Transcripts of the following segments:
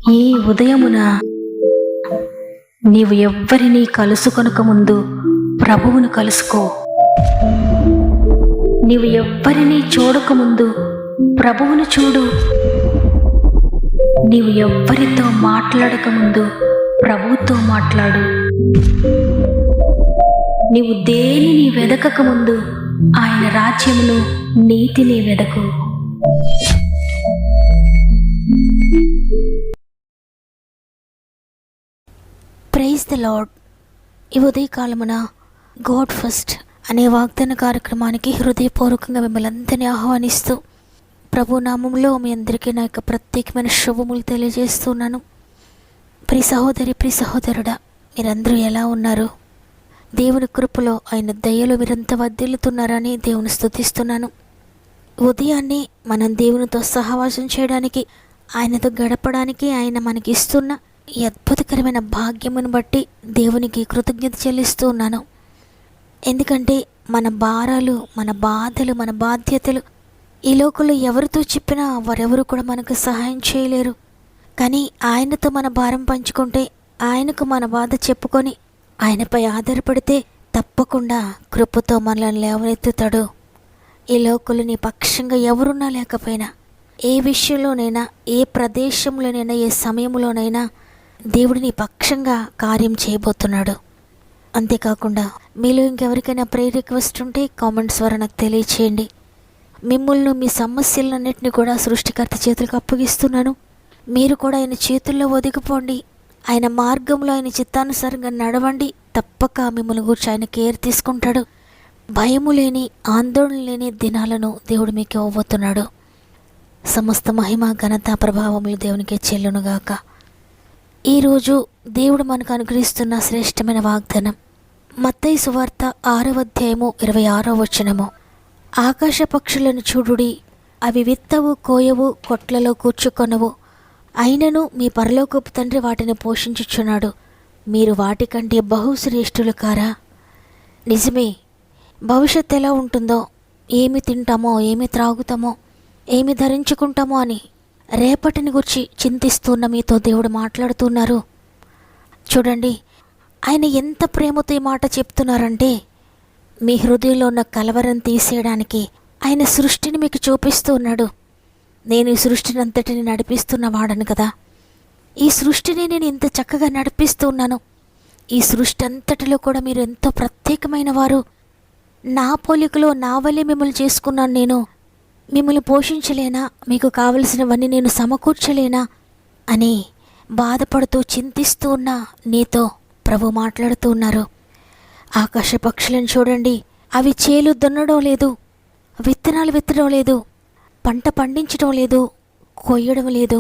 ఈ ఉదయమున నీవు ఎవ్వరినీ కలుసుకొనక ముందు ప్రభువును కలుసుకో. నీవు ఎవ్వరినీ చూడకముందు ప్రభువును చూడు. నీవు ఎవ్వరితో మాట్లాడకముందు ప్రభువుతో మాట్లాడు. నీవు దేనిని వెదకకముందు ఆయన రాజ్యమును, నీతిని వెదకు. Praise the lord. ఈ ఉదయకాలమున గాడ్ ఫస్ట్ అనే వాగ్దాన కార్యక్రమానికి హృదయపూర్వకంగా మిమ్మల్ని అందరినీ ఆహ్వానిస్తూ ప్రభు నామంలో మీ అందరికీ నా యొక్క ప్రత్యేకమైన శుభములు తెలియజేస్తున్నాను. ప్రియ సహోదరి, ప్రియ సహోదరుడా, మీరందరూ ఎలా ఉన్నారు? దేవుని కృపలో, ఆయన దయలో మీరంతా వర్ధిల్లుతున్నారని దేవుని స్తుతిస్తున్నాను. ఉదయాన్నే మనం దేవునితో సహవాసం చేయడానికి, ఆయనతో గడపడానికి ఆయన మనకి ఇస్తున్న ఈ అద్భుతకరమైన భాగ్యమును బట్టి దేవునికి కృతజ్ఞత చెల్లిస్తూ ఉన్నాను. ఎందుకంటే మన భారాలు, మన బాధలు, మన బాధ్యతలు ఈ లోకంలో ఎవరితో చెప్పినా వారెవరు కూడా మనకు సహాయం చేయలేరు. కానీ ఆయనతో మన భారం పంచుకుంటే, ఆయనకు మన బాధ చెప్పుకొని ఆయనపై ఆధారపడితే తప్పకుండా కృపతో మనల్ని లేవనెత్తుతాడు. ఈ లోకంలో నీ పక్షంగా ఎవరున్నా లేకపోయినా, ఏ విషయంలోనైనా, ఏ ప్రదేశంలోనైనా, ఏ సమయంలోనైనా దేవుడు నీ పక్షంగా కార్యం చేయబోతున్నాడు. అంతేకాకుండా మీలో ఇంకెవరికైనా ప్రేయర్ రిక్వెస్ట్ ఉంటే కామెంట్స్ ద్వారా నాకు తెలియచేయండి. మిమ్మల్ని, మీ సమస్యలన్నింటినీ కూడా సృష్టికర్త చేతులకు అప్పగిస్తున్నాను. మీరు కూడా ఆయన చేతుల్లో ఒదిగిపోండి. ఆయన మార్గంలో, ఆయన చిత్తానుసారంగా నడవండి. తప్పక మిమ్మల్ని గురించి ఆయన కేర్ తీసుకుంటాడు. భయము లేని, ఆందోళన లేని దినాలను దేవుడు మీకు ఇవ్వబోతున్నాడు. సమస్త మహిమ, ఘనత, ప్రభావములు దేవునికి చెల్లునుగాక. ఈరోజు దేవుడు మనకు అనుగ్రహిస్తున్న శ్రేష్టమైన వాగ్దానం మత్తయి సువార్త 6వ అధ్యాయము 26వ వచనము. ఆకాశ పక్షులను చూడుడి, అవి విత్తవు, కోయవు, కొట్లలో కూర్చుకొనవు, అయినను మీ పరలోకపు తండ్రి వాటిని పోషించుచున్నాడు. మీరు వాటికంటే బహుశ్రేష్ఠులు కారా? నిజమే. భవిష్యత్తు ఎలా ఉంటుందో, ఏమి తింటామో, ఏమి త్రాగుతామో, ఏమి ధరించుకుంటామో అని రేపటిని గురించి చింతిస్తున్న మీతో దేవుడు మాట్లాడుతున్నారు. చూడండి, ఆయన ఎంత ప్రేమతో ఈ మాట చెప్తున్నారంటే, మీ హృదయంలో ఉన్న కలవరం తీసేయడానికి ఆయన సృష్టిని మీకు చూపిస్తూ ఉన్నాడు. నేను ఈ సృష్టిని అంతటిని నడిపిస్తున్న వాడను కదా. ఈ సృష్టిని నేను ఇంత చక్కగా నడిపిస్తూ ఉన్నాను. ఈ సృష్టి అంతటిలో కూడా మీరు ఎంతో ప్రత్యేకమైన వారు. నా పోలికలో, నా వల్లే మిమ్మల్ని చేసుకున్నాను. నేను మిమ్మల్ని పోషించలేనా? మీకు కావలసినవన్నీ నేను సమకూర్చలేనా అని బాధపడుతూ, చింతిస్తూ ఉన్న నీతో ప్రభు మాట్లాడుతూ ఉన్నారు. ఆకాశ పక్షులను చూడండి, అవి చేలు దున్నడం లేదు, విత్తనాలు విత్తడం లేదు, పంట పండించడం లేదు, కొయ్యడం లేదు,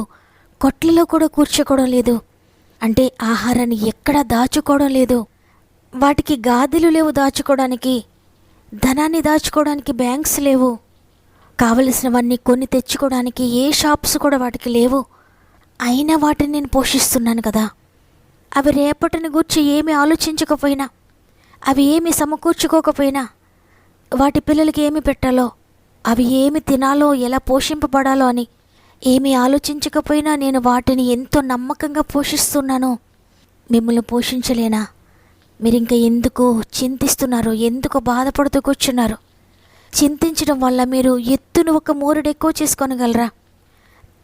కొట్లలో కూడా కూర్చోకోవడం లేదు. అంటే ఆహారాన్ని ఎక్కడా దాచుకోవడం లేదు. వాటికి గాదెలు లేవు దాచుకోవడానికి, ధనాన్ని దాచుకోవడానికి బ్యాంక్స్ లేవు, కావలసినవన్నీ కొని తెచ్చుకోవడానికి ఏ షాప్స్ కూడా వాటికి లేవు. అయినా వాటిని నేను పోషిస్తున్నాను కదా. అవి రేపటిని గూర్చి ఏమి ఆలోచించకపోయినా, అవి ఏమి సమకూర్చుకోకపోయినా, వాటి పిల్లలకి ఏమి పెట్టాలో, అవి ఏమి తినాలో, ఎలా పోషింపబడాలో అని ఏమీ ఆలోచించకపోయినా నేను వాటిని ఎంతో నమ్మకంగా పోషిస్తున్నాను. మిమ్మల్ని పోషించలేనా? మీరు ఇంకా ఎందుకు చింతిస్తున్నారు? ఎందుకు బాధపడుతూ కూర్చున్నారు? చింతించడం వల్ల మీరు ఎత్తును ఒక మూరెడు ఎక్కువ చేసుకోగలరా?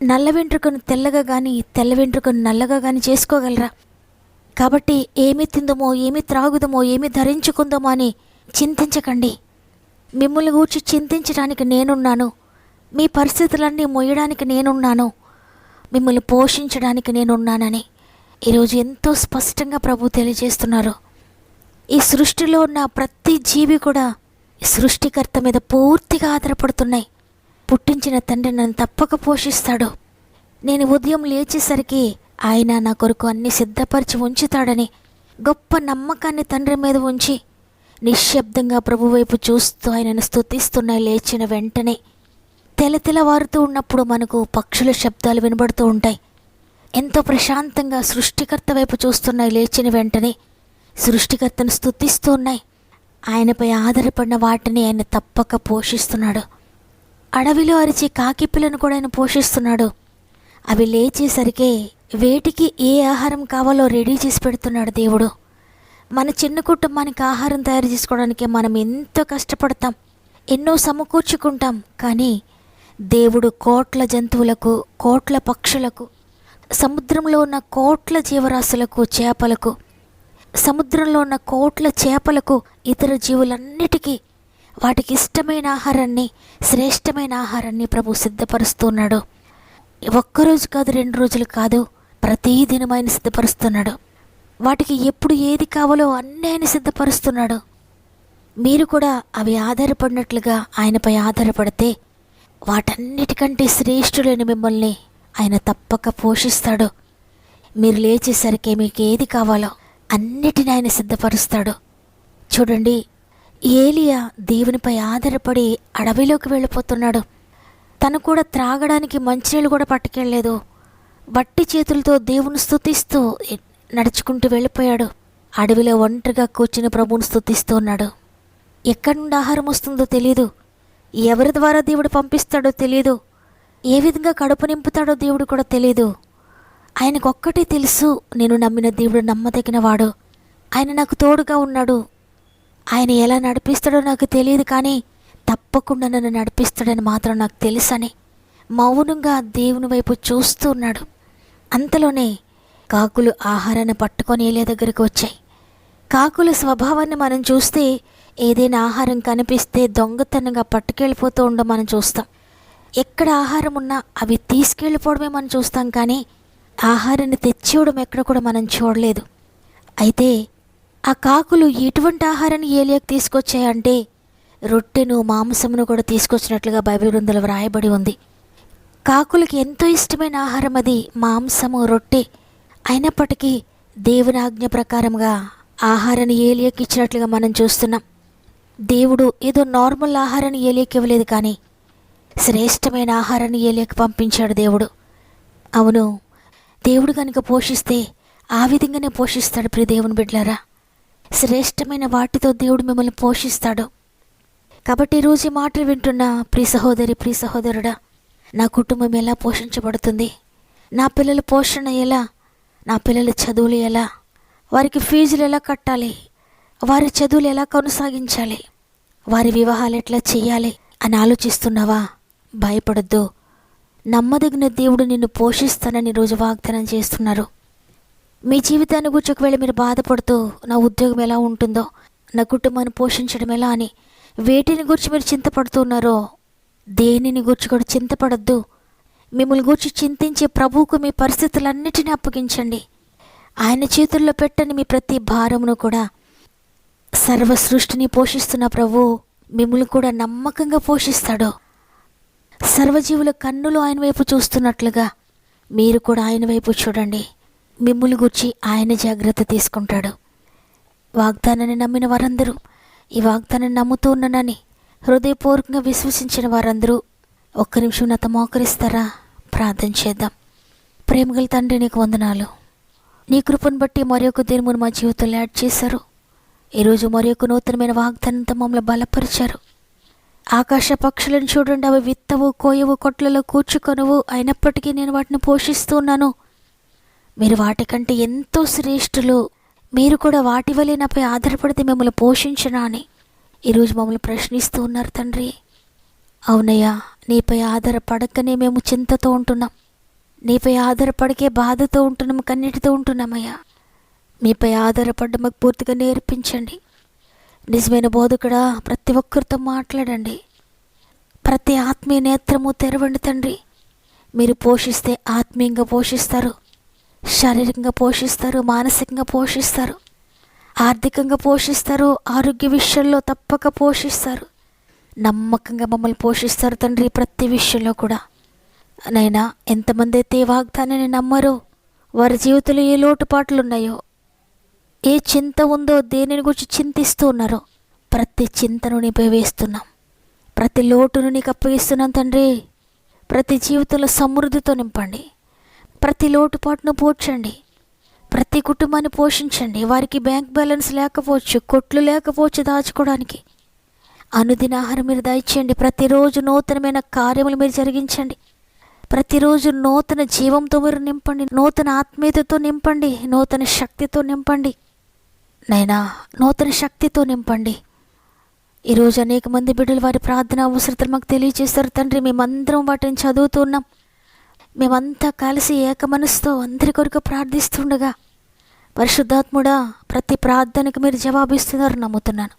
నల్ల వెంట్రుకను తెల్లగా కానీ, తెల్ల వెంట్రుకను నల్లగా కానీ చేసుకోగలరా? కాబట్టి ఏమి తిందమో, ఏమి త్రాగుదమో, ఏమి ధరించుకుందామో అని చింతించకండి. మిమ్మల్ని గూర్చి చింతించడానికి నేనున్నాను. మీ పరిస్థితులన్నీ మోయడానికి నేనున్నాను. మిమ్మల్ని పోషించడానికి నేనున్నానని ఈరోజు ఎంతో స్పష్టంగా ప్రభు తెలియజేస్తున్నారు. ఈ సృష్టిలో ఉన్న ప్రతి జీవి కూడా సృష్టికర్త మీద పూర్తిగా ఆధారపడుతున్నాయి. పుట్టించిన తండ్రి నన్ను తప్పక పోషిస్తాడు. నేను ఉదయం లేచేసరికి ఆయన నా కొరకు అన్ని సిద్ధపరిచి ఉంచుతాడని గొప్ప నమ్మకాన్ని తండ్రి మీద ఉంచి నిశ్శబ్దంగా ప్రభు వైపు చూస్తూ ఆయనను స్తుతిస్తున్నాయి. లేచిన వెంటనే తెలతెలవారుతూ ఉన్నప్పుడు మనకు పక్షుల శబ్దాలు వినబడుతూ ఉంటాయి. ఎంతో ప్రశాంతంగా సృష్టికర్త వైపు చూస్తున్నాయి. లేచిన వెంటనే సృష్టికర్తను స్తుతిస్తూ ఉన్నాయి. ఆయనపై ఆధారపడిన వాటిని ఆయన తప్పక పోషిస్తున్నాడు. అడవిలో అరిచి కాకి పిల్లను కూడా ఆయన పోషిస్తున్నాడు. అవి లేచేసరికి వేటికి ఏ ఆహారం కావాలో రెడీ చేసి పెడుతున్నాడు దేవుడు. మన చిన్న కుటుంబానికి ఆహారం తయారు చేసుకోవడానికి మనం ఎంతో కష్టపడతాం, ఎన్నో సమకూర్చుకుంటాం. కానీ దేవుడు కోట్ల జంతువులకు, కోట్ల పక్షులకు, సముద్రంలో ఉన్న కోట్ల జీవరాశులకు, చేపలకు, సముద్రంలో ఉన్న కోట్ల చేపలకు, ఇతర జీవులన్నిటికీ వాటికి ఇష్టమైన ఆహారాన్ని, శ్రేష్టమైన ఆహారాన్ని ప్రభు సిద్ధపరుస్తున్నాడు. ఒక్కరోజు కాదు, 2 రోజులు కాదు, ప్రతిదినం ఆయన సిద్ధపరుస్తున్నాడు. వాటికి ఎప్పుడు ఏది కావాలో అన్నీ ఆయన సిద్ధపరుస్తున్నాడు. మీరు కూడా అవి ఆధారపడినట్లుగా ఆయనపై ఆధారపడితే వాటన్నిటికంటే శ్రేష్ఠులైన మిమ్మల్ని ఆయన తప్పక పోషిస్తాడు. మీరు లేచేసరికి మీకు ఏది కావాలో అన్నిటిని ఆయన సిద్ధపరుస్తాడు. చూడండి, ఏలియా దేవునిపై ఆధారపడి అడవిలోకి వెళ్ళిపోతున్నాడు. తను కూడా త్రాగడానికి మంచినీళ్ళు కూడా పట్టుకెళ్ళలేదు. వట్టి చేతులతో దేవుని స్తుతిస్తూ నడుచుకుంటూ వెళ్ళిపోయాడు. అడవిలో ఒంటరిగా కూర్చుని ప్రభువుని స్తుతిస్తూ ఉన్నాడు. ఎక్కడి నుండి ఆహారం వస్తుందో తెలియదు, ఎవరి ద్వారా దేవుడు పంపిస్తాడో తెలియదు, ఏ విధంగా కడుపు నింపుతాడో దేవుడు కూడా తెలియదు. ఆయనకు ఒక్కటే తెలుసు, నేను నమ్మిన దేవుడు నమ్మదగినవాడు, ఆయన నాకు తోడుగా ఉన్నాడు. ఆయన ఎలా నడిపిస్తాడో నాకు తెలియదు, కానీ తప్పకుండా నన్ను నడిపిస్తాడని మాత్రం నాకు తెలుసని మౌనంగా దేవుని వైపు చూస్తూ ఉన్నాడు. అంతలోనే కాకులు ఆహారాన్ని పట్టుకొని ఏలియా దగ్గరికి వచ్చాయి. కాకుల స్వభావాన్ని మనం చూస్తే ఏదైనా ఆహారం కనిపిస్తే దొంగతనంగా పట్టుకెళ్ళిపోతూ ఉండడం మనం చూస్తాం. ఎక్కడ ఆహారం ఉన్నా అవి తీసుకెళ్ళిపోవడమే మనం చూస్తాం, కానీ ఆహారాన్ని తెచ్చివ్వడం ఎక్కడ కూడా మనం చూడలేదు. అయితే ఆ కాకులు ఎటువంటి ఆహారాన్ని ఏలియాకు తీసుకొచ్చాయంటే రొట్టెను, మాంసమును కూడా తీసుకొచ్చినట్లుగా బైబిల్ గ్రంథంలో వ్రాయబడి ఉంది. కాకులకి ఎంతో ఇష్టమైన ఆహారం అది మాంసము, రొట్టె. అయినప్పటికీ దేవుని ఆజ్ఞ ప్రకారంగా ఆహారాన్ని ఏలియాకి ఇచ్చినట్లుగా మనం చూస్తున్నాం. దేవుడు ఏదో నార్మల్ ఆహారాన్ని ఏలియాకి ఇవ్వలేదు, కానీ శ్రేష్టమైన ఆహారాన్ని ఏలియాకి పంపించాడు దేవుడు. అవును, దేవుడు కనుక పోషిస్తే ఆ విధంగానే పోషిస్తాడు. ప్రియ దేవుని బిడ్డలారా, శ్రేష్టమైన వాటితో దేవుడు మిమ్మల్ని పోషిస్తాడు. కాబట్టి ఈరోజు ఈ మాటలు వింటున్న ప్రియ సహోదరి, ప్రియ సహోదరుడా, నా కుటుంబం ఎలా పోషించబడుతుంది, నా పిల్లల పోషణ ఎలా, నా పిల్లల చదువులు ఎలా, వారికి ఫీజులు ఎలా కట్టాలి, వారి చదువులు ఎలా కొనసాగించాలి, వారి వివాహాలు ఎట్లా చేయాలి అని ఆలోచిస్తున్నావా? భయపడద్దు. నమ్మదగిన దేవుడు నిన్ను పోషిస్తానని రోజు వాగ్దానం చేస్తున్నారు. మీ జీవితాన్ని గురించి ఒకవేళ మీరు బాధపడుతూ నా ఉద్యోగం ఎలా ఉంటుందో, నా కుటుంబాన్ని పోషించడం ఎలా అని వేటిని గురించి మీరు చింతపడుతున్నారో, దేనిని గురించి కూడా చింతపడద్దు. మిమ్మల్ని గురించి చింతించే ప్రభువుకు మీ పరిస్థితులన్నిటినీ అప్పగించండి. ఆయన చేతుల్లో పెట్టని మీ ప్రతి భారమును కూడా. సర్వ సృష్టిని పోషిస్తున్న ప్రభువు మిమ్మల్ని కూడా నమ్మకంగా పోషిస్తాడు. సర్వజీవుల కన్నులు ఆయన వైపు చూస్తున్నట్లుగా మీరు కూడా ఆయన వైపు చూడండి. మిమ్మల్ని గురించి ఆయన జాగ్రత్త తీసుకుంటాడు. వాగ్దానాన్ని నమ్మిన వారందరూ, ఈ వాగ్దానాన్ని నమ్ముతూ ఉన్నానని హృదయపూర్వకంగా విశ్వసించిన వారందరూ ఒక్క నిమిషం నాతో మోకరిస్తారా? ప్రార్థన చేద్దాం. ప్రేమగల తండ్రి, నీకు వందనాలు. నీ కృపను బట్టి మరొక దినమును మా జీవితంలో యాడ్ చేశారు. ఈరోజు మరొక నూతనమైన వాగ్దానంతో మమ్మల్ని బలపరిచారు. ఆకాశ పక్షులను చూడండి, అవి విత్తవు, కోయవు, కొట్లలో కూర్చుకొనవు, అయినప్పటికీ నేను వాటిని పోషిస్తూ ఉన్నాను. మీరు వాటికంటే ఎంతో శ్రేష్ఠులు. మీరు కూడా వాటి వల్లే నాపై ఆధారపడితే మిమ్మల్ని పోషించనా అని ఈరోజు మమ్మల్ని ప్రశ్నిస్తూ ఉన్నారు తండ్రి. అవునయ్యా, నీపై ఆధారపడకనే మేము చింతతో ఉంటున్నాం, నీపై ఆధారపడికే బాధతో ఉంటున్నాం, కన్నీటితో ఉంటున్నామయ్యా. మీపై ఆధారపడ్డ మాకు పూర్తిగా నేర్పించండి. నిజమైన బోధకుడా, ప్రతి ఒక్కరితో మాట్లాడండి. ప్రతి ఆత్మీయ నేత్రము తెరవండి తండ్రి. మీరు పోషిస్తే ఆత్మీయంగా పోషిస్తారు, శారీరకంగా పోషిస్తారు, మానసికంగా పోషిస్తారు, ఆర్థికంగా పోషిస్తారు, ఆరోగ్య విషయంలో తప్పక పోషిస్తారు. నమ్మకంగా మమ్మల్ని పోషిస్తారు తండ్రి. ప్రతి విషయంలో కూడా నైనా ఎంతమంది అయితే వాగ్దానాన్ని నమ్మరో, వారి జీవితంలో ఏ లోటుపాట్లు ఉన్నాయో, ఏ చింత ఉందో, దేనిని గురించి చింతిస్తూ ఉన్నారో, ప్రతి చింతను నీపై వేస్తున్నాం. ప్రతి లోటును నీకు అప్పగిస్తున్నాం తండ్రి. ప్రతి జీవితంలో సమృద్ధితో నింపండి. ప్రతి లోటుపాటును పోడ్చండి. ప్రతి కుటుంబాన్ని పోషించండి. వారికి బ్యాంక్ బ్యాలెన్స్ లేకపోవచ్చు, కొట్లు లేకపోవచ్చు దాచుకోవడానికి. అనుదిన ఆహారం మీరు దయచేయండి. ప్రతిరోజు నూతనమైన కార్యములు మీరు జరిగించండి. ప్రతిరోజు నూతన జీవంతో మీరు నింపండి, నూతన ఆత్మీయతతో నింపండి, నూతన శక్తితో నింపండి నైనా, నూతన శక్తితో నింపండి. ఈరోజు అనేక మంది బిడ్డలు వారి ప్రార్థన అవసరతలు మాకు తెలియజేస్తారు తండ్రి. మేమందరం వాటిని చదువుతున్నాం. మేమంతా కలిసి ఏక మనసుతో అందరి కొరకు ప్రార్థిస్తుండగా పరిశుద్ధాత్ముడా, ప్రతి ప్రార్థనకు మీరు జవాబిస్తున్నారు నమ్ముతున్నాను.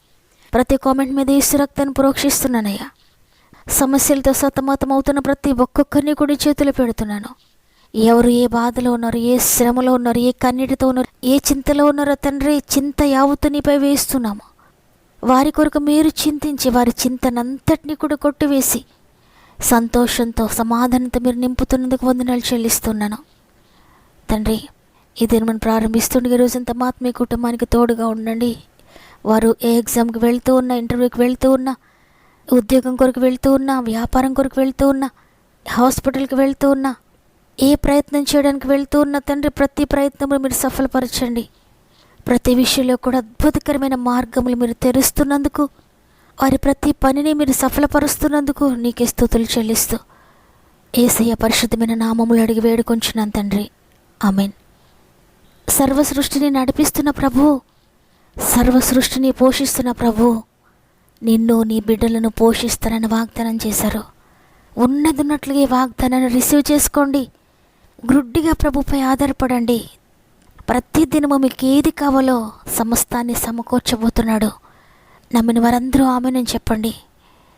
ప్రతి కామెంట్ మీద యేసు రక్తాన్ని ప్రోక్షిస్తున్నానయ్యా. సమస్యలతో సతమతం అవుతున్న ప్రతి ఒక్కొక్కరిని కూడా చేతులు పెడుతున్నాను. ఎవరు ఏ బాధలో ఉన్నారు, ఏ శ్రమలో ఉన్నారు, ఏ కన్నీటితో ఉన్నారు, ఏ చింతలో ఉన్నారో తండ్రి, చింత యావత్తు నీపై వేస్తున్నాము. వారి కొరకు మీరు చింతించి వారి చింతనంతటినీ కూడా కొట్టివేసి సంతోషంతో సమాధానంతో మీరు నింపుతున్నందుకు వందనాలు చెల్లిస్తున్నాను తండ్రి. ఈ దినం ప్రారంభిస్తుండగా రోజంతా మా ఆత్మీయ కుటుంబానికి తోడుగా ఉండండి. వారు ఏ ఎగ్జామ్కి వెళ్తూ ఉన్నా, ఇంటర్వ్యూకి వెళ్తూ ఉన్నా, ఉద్యోగం కొరకు వెళ్తూ ఉన్నా, వ్యాపారం కొరకు వెళ్తూ ఉన్నా, హాస్పిటల్కి వెళ్తూ ఉన్నా, ఏ ప్రయత్నం చేయడానికి వెళ్తూ ఉన్నా తండ్రి, ప్రతి ప్రయత్నంలో మీరు సఫలపరచండి. ప్రతి విషయంలో కూడా అద్భుతకరమైన మార్గములు మీరు తెరుస్తున్నందుకు, వారి ప్రతి పనిని మీరు సఫలపరుస్తున్నందుకు నీకే స్తుతులు చెల్లిస్తూ యేసయ్య పరిశుద్ధమైన నామములు అడిగి వేడుకొంచున్నాను తండ్రి. ఆమెన్. సర్వ సృష్టిని నడిపిస్తున్న ప్రభువు, సర్వ సృష్టిని పోషిస్తున్న ప్రభువు నిన్ను నీ బిడ్డలను పోషిస్తానని వాగ్దానం చేశారు. ఉన్నట్లుగా ఈ వాగ్దానాన్ని రిసీవ్ చేసుకోండి. గ్రుడ్డిగా ప్రభుపై ఆధారపడండి. ప్రతి దినము మీకు ఏది కావాలో సమస్తాన్ని సమకూర్చబోతున్నాడు. నమ్మిన వారందరూ ఆమెనని చెప్పండి.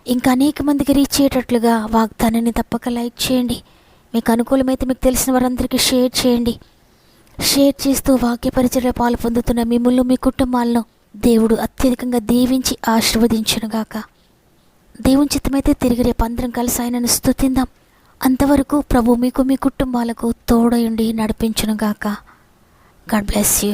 ఇంకా అనేక మందికి రీచ్ అయ్యేటట్లుగా వాగ్దానాన్ని తప్పక లైక్ చేయండి. మీకు అనుకూలమైతే మీకు తెలిసిన వారందరికీ షేర్ చేయండి. షేర్ చేస్తూ వాక్య పరిచర్యలో పాలు పొందుతున్న మిమ్మల్ని, మీ కుటుంబాలను దేవుడు అత్యధికంగా దీవించి ఆశీర్వదించునుగాక. దేవుని చిత్తమైతే తిరిగి రేపు అందరం కలిసి ఆయనను స్తుతిందాం. అంతవరకు ప్రభు మీకు, మీ కుటుంబాలకు తోడయుండి నడిపించునుగాక. God bless you.